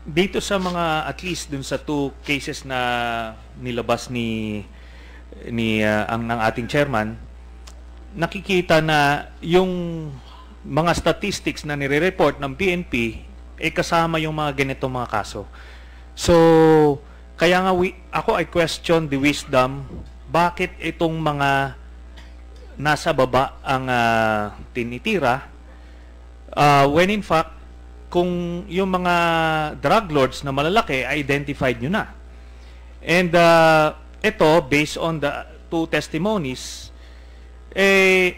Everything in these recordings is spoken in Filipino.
dito sa mga at least dun sa two cases na nilabas ng ating chairman, nakikita na yung mga statistics na nire-report ng PNP kasama yung mga ganitong mga kaso. So, kaya nga ako I question the wisdom bakit itong mga nasa baba ang tinitira when in fact kung yung mga drug lords na malalaki identified nyo na. And ito, based on the two testimonies,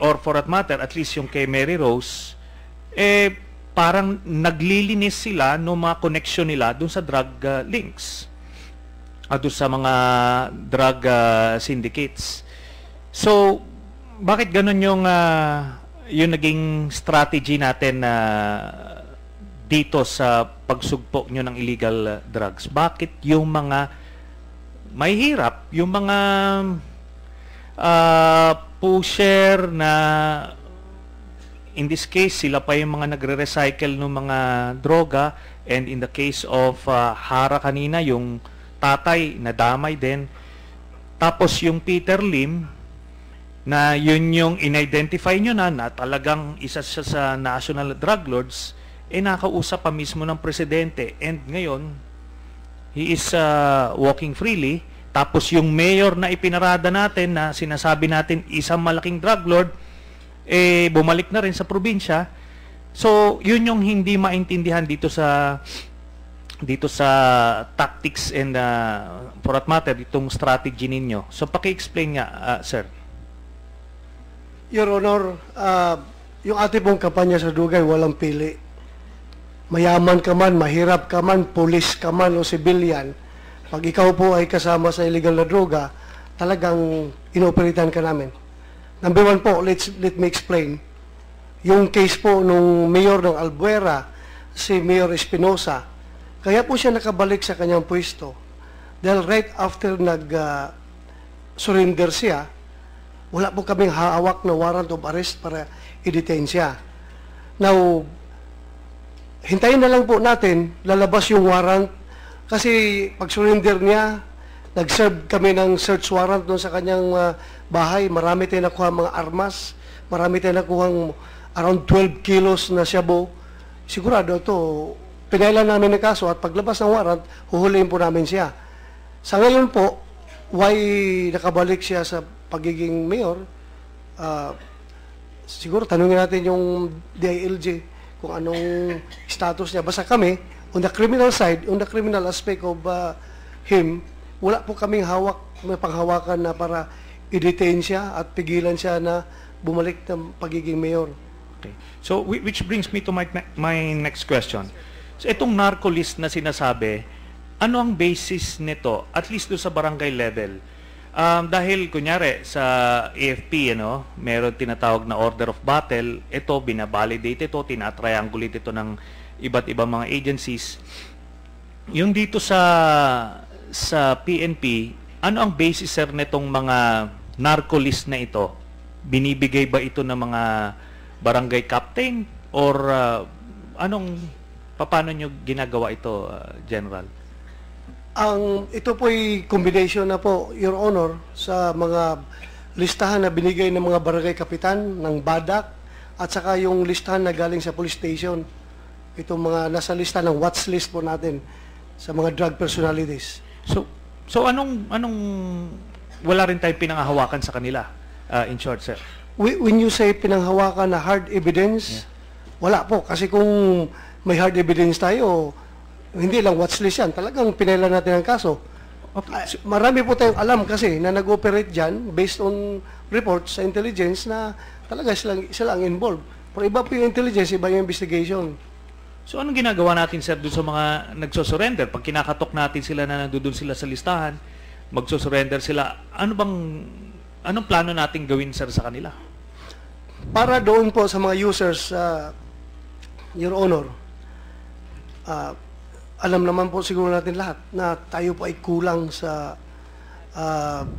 or for that matter, at least yung kay Mary Rose, parang naglilinis sila ng mga connection nila dun sa drug links, dun sa mga drug syndicates. So, bakit ganun yung naging strategy natin na dito sa pagsugpo nyo ng illegal drugs? Bakit yung mga may hirap, yung mga pusher na in this case sila pa yung mga nagre-recycle ng mga droga, and in the case of Hara kanina, yung tatay na damay din, tapos yung Peter Lim na yun yung in-identify nyo na talagang isa siya sa national drug lords, nakausap pa mismo ng presidente, and ngayon he is walking freely. Tapos yung mayor na ipinarada natin na sinasabi natin isang malaking drug lord, bumalik na rin sa probinsya. So yun yung hindi maintindihan dito sa tactics and for that matter itong strategy ninyo. So paki-explain nga, sir. Your Honor, yung ating pong kampanya sa Dugay walang pili. Mayaman ka man, mahirap ka man, pulis ka man o civilian, pag ikaw po ay kasama sa illegal na droga, talagang inooperitan ka namin. Number one po, let me explain. Yung case po nung mayor ng Albuera, si Mayor Espinosa, kaya po siya nakabalik sa kanyang pwesto. Dahil right after nag-surrender siya, wala po kaming hawak na warrant of arrest para i-detain siya. Now, hintayin na lang po natin, lalabas yung warrant, kasi pag-surrender niya, nag-serve kami ng search warrant doon sa kanyang bahay. Marami tayong nakuha mga armas, marami tayong nakuha around 12 kilos na shabu. Sigurado ito, pinailan namin ng kaso at paglabas ng warrant, huhulihin po namin siya. Sa ngayon po, why nakabalik siya sa pagiging mayor? Siguro tanungin natin yung DILG kung anong status niya. Basta kami, on the criminal side, on the criminal aspect of him, wala po kaming may panghawakan na para i-detain siya at pigilan siya na bumalik ng pagiging mayor. Okay. So, which brings me to my next question. So, itong narco list na sinasabi, ano ang basis nito, at least doon sa barangay level? Dahil, kunyari, sa AFP, meron tinatawag na order of battle, ito, binabalidate ito, tinatriangulate ito ng iba't ibang mga agencies. Yung dito sa PNP, ano ang basis, sir, nitong mga narco list na ito? Binibigay ba ito ng mga barangay captain? Or paano nyo ginagawa ito, General? Ito po'y combination na po, Your Honor, sa mga listahan na binigay ng mga barangay kapitan, ng BADAC, at saka yung listahan na galing sa police station. Itong mga nasa lista ng watch list po natin sa mga drug personalities. So anong wala rin tayong pinanghahawakan sa kanila, in short, sir? When you say pinanghawakan na hard evidence, wala po. Kasi kung may hard evidence tayo, hindi lang watch list yan. Talagang pinailan natin ang kaso. Okay. Marami po tayong alam kasi na nag-operate dyan based on reports sa intelligence na talaga sila ang involved. Pero iba po yung intelligence, iba yung investigation. So anong ginagawa natin, sir, doon sa mga nagsosurrender? Pag kinakatok natin sila na nandoon sila sa listahan, magsosurrender sila, anong plano natin gawin, sir, sa kanila? Para doon po sa mga users, Your Honor, alam naman po siguro natin lahat na tayo po ay kulang sa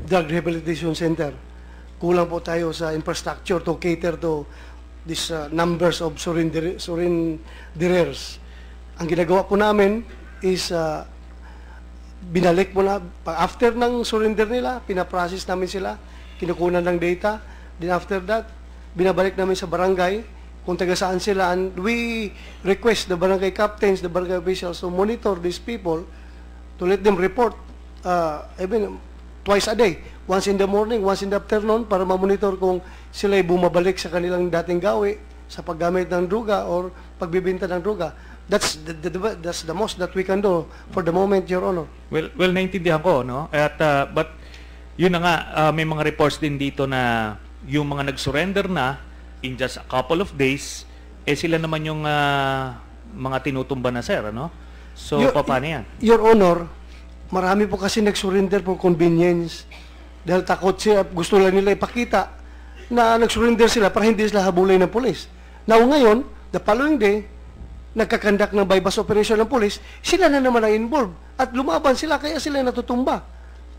drug rehabilitation center. Kulang po tayo sa infrastructure to cater to these numbers of surrenderers. Ang ginagawa po namin, is binalik mo na. After ng surrender nila, pinaprocess namin sila, kinukunan ng data. Then after that, binabalik namin sa barangay kung taga saan sila. And we request the barangay captains, the barangay officials to monitor these people, to let them report even twice a day. Once in the morning, once in the afternoon, para ma-monitor kung sila ay bumabalik sa kanilang dating gawi sa paggamit ng droga or pagbibinta ng droga. That's the most that we can do for the moment, Your Honor. Well, naintindihan ko, no? But yun na nga, may mga reports din dito na yung mga nag-surrender na in just a couple of days, sila naman yung mga tinutumba na, sir, ano? So, paano yan? Your Honor, marami po kasi nag-surrender for convenience. Dahil takot siya, gusto lang nila ipakita na nag-surrender sila para hindi sila habulin ng polis. Now ngayon, the following day, nagkakandak ng bypass operation ng polis, sila na naman ang involved. At lumaban sila, kaya sila natutumba.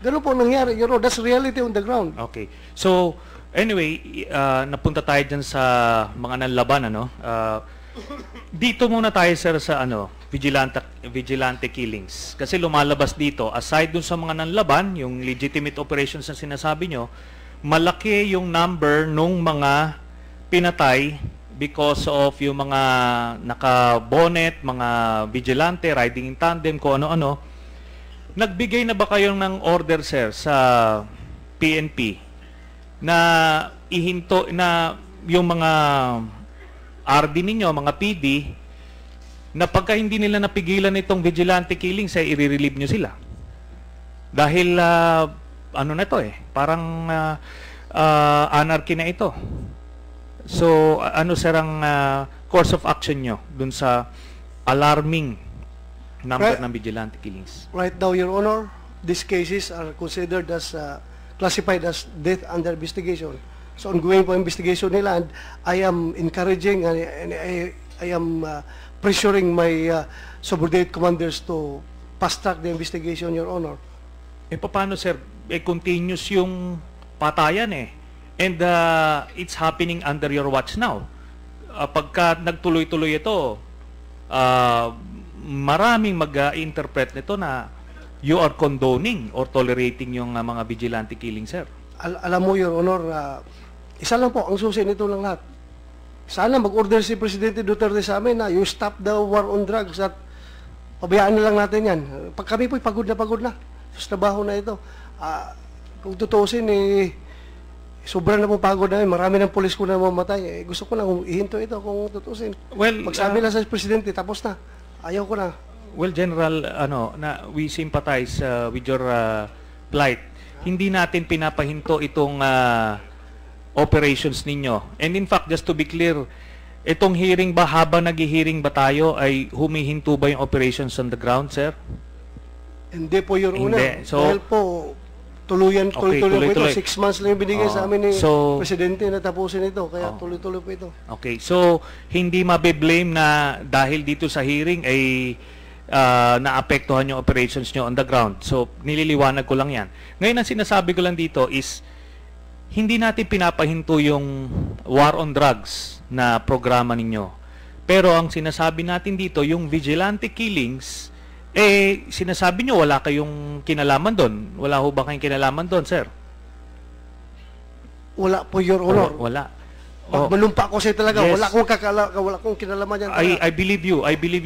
Ganun po nangyari, Your Honor. That's reality on the ground. Okay. So, anyway, napunta tayo dyan sa mga nanlaban, ano? Dito muna tayo, sir, sa vigilante killings. Kasi lumalabas dito, aside dun sa mga nanlaban, yung legitimate operations na sinasabi nyo, malaki yung number nung mga pinatay because of yung mga naka-bonnet, mga vigilante, riding in tandem, kung ano-ano. Nagbigay na ba kayo ng order, sir, sa PNP na ihinto na yung mga RD ninyo, mga PD, na pagka hindi nila napigilan itong vigilante killings, ay i-relieve nyo sila? Dahil, ano na ito parang anarchy na ito. So, ano sir ang course of action nyo dun sa alarming number ng vigilante killings? Right now, Your Honor, these cases are considered as classified as death under investigation. So ongoing po investigation nila, and I am encouraging and I am pressuring my subordinate commanders to fast-track the investigation, Your Honor. Paano, sir? Continuous yung patayan and it's happening under your watch now. Pagka nagtuloy-tuloy ito, maraming mag-interpret nito na you are condoning or tolerating yung mga vigilante killing, sir. Alam mo, Your Honor, isa lang po ang susi nito lang lahat. Sana mag-order si Presidente Duterte sa amin na you stop the war on drugs at pabayaan na lang natin yan. Pag kami po'y pagod na sa trabaho na ito. Kung tutusin, sobrang na po pagod na marami ng pulis ko na mamatay. Gusto ko na ihinto ito kung tutusin. Well, magsabi lang sa Presidente, tapos na. Ayaw ko na. Well, General, we sympathize with your plight. Hindi natin pinapahinto itong operations ninyo. And in fact, just to be clear, itong hearing ba, habang nag-hearing ba tayo, ay humihinto ba yung operations on the ground, sir? Hindi po, Your Honor. Hindi. So, dahil po, tuloy-tuloy po ito. 6 months lang yung binigay sa amin ni Presidente na tapusin ito. Kaya tuloy-tuloy po ito. Okay. So, hindi mabe-blame na dahil dito sa hearing ay naapektuhan yung operations nyo on the ground. So, nililiwanag ko lang yan. Ngayon, ang sinasabi ko lang dito is, hindi natin pinapahinto yung war on drugs na programa ninyo. Pero ang sinasabi natin dito, yung vigilante killings, sinasabi nyo wala kayong kinalaman doon. Wala ho ba kayong kinalaman doon, sir? Wala po, Your Honor. Wala. Malumpa ko siya talaga. Yes. Wala akong kinalaman dyan. I believe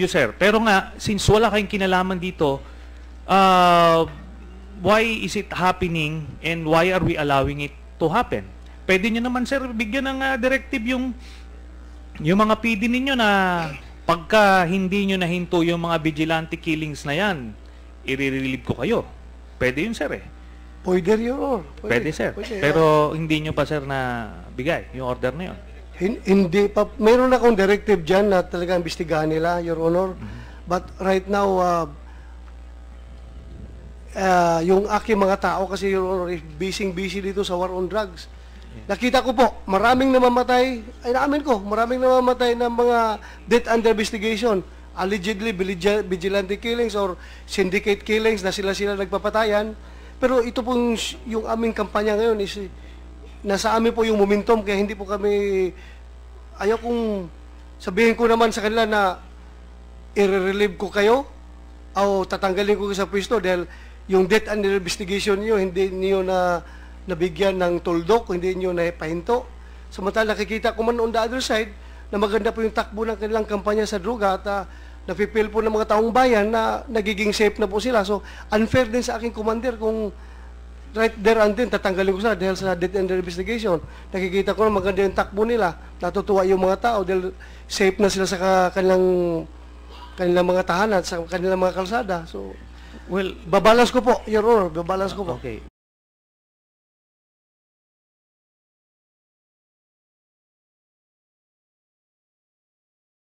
you, sir. Pero nga, since wala kayong kinalaman dito, why is it happening and why are we allowing it to happen? Pwede nyo naman, sir, bigyan ng directive yung mga PD ninyo na pagka hindi nyo nahinto yung mga vigilante killings na yan, i-relieve ko kayo. Pwede yun, sir, Pwede, Your Honor. Pwede, sir. Pwede. Pero hindi nyo pa, sir, na bigay yung order na yun. Hindi pa. Mayroon akong directive dyan na talagang imbestigahan nila, Your Honor. But right now, yung aking mga tao kasi, Your Honor, is busy dito sa war on drugs. Nakita ko po, maraming namamatay, maraming namamatay ng mga death under investigation. Allegedly, vigilante killings or syndicate killings na sila nagpapatayan. Pero ito pong yung aming kampanya ngayon is nasa amin po yung momentum, kaya hindi po kami, ayaw kong sabihin ko naman sa kanila na i-relieve ko kayo tatanggalin ko sa pwesto dahil yung death and investigation niyo, hindi niyo na nabigyan ng tuldok, hindi niyo na pahinto. Samantala, nakikita ko man on the other side na maganda po yung takbo ng kanilang kampanya sa droga at napipil po ng mga taong bayan na nagiging safe na po sila. So, unfair din sa aking commander kung right there and then, tatanggalin ko sila dahil sa death and investigation. Nakikita ko na maganda yung takbo nila. Natutuwa yung mga tao dahil safe na sila sa kanilang mga tahanan, sa kanilang mga kalsada. So, Well, babalance ko po, Your Honor, babalance ko po. okay.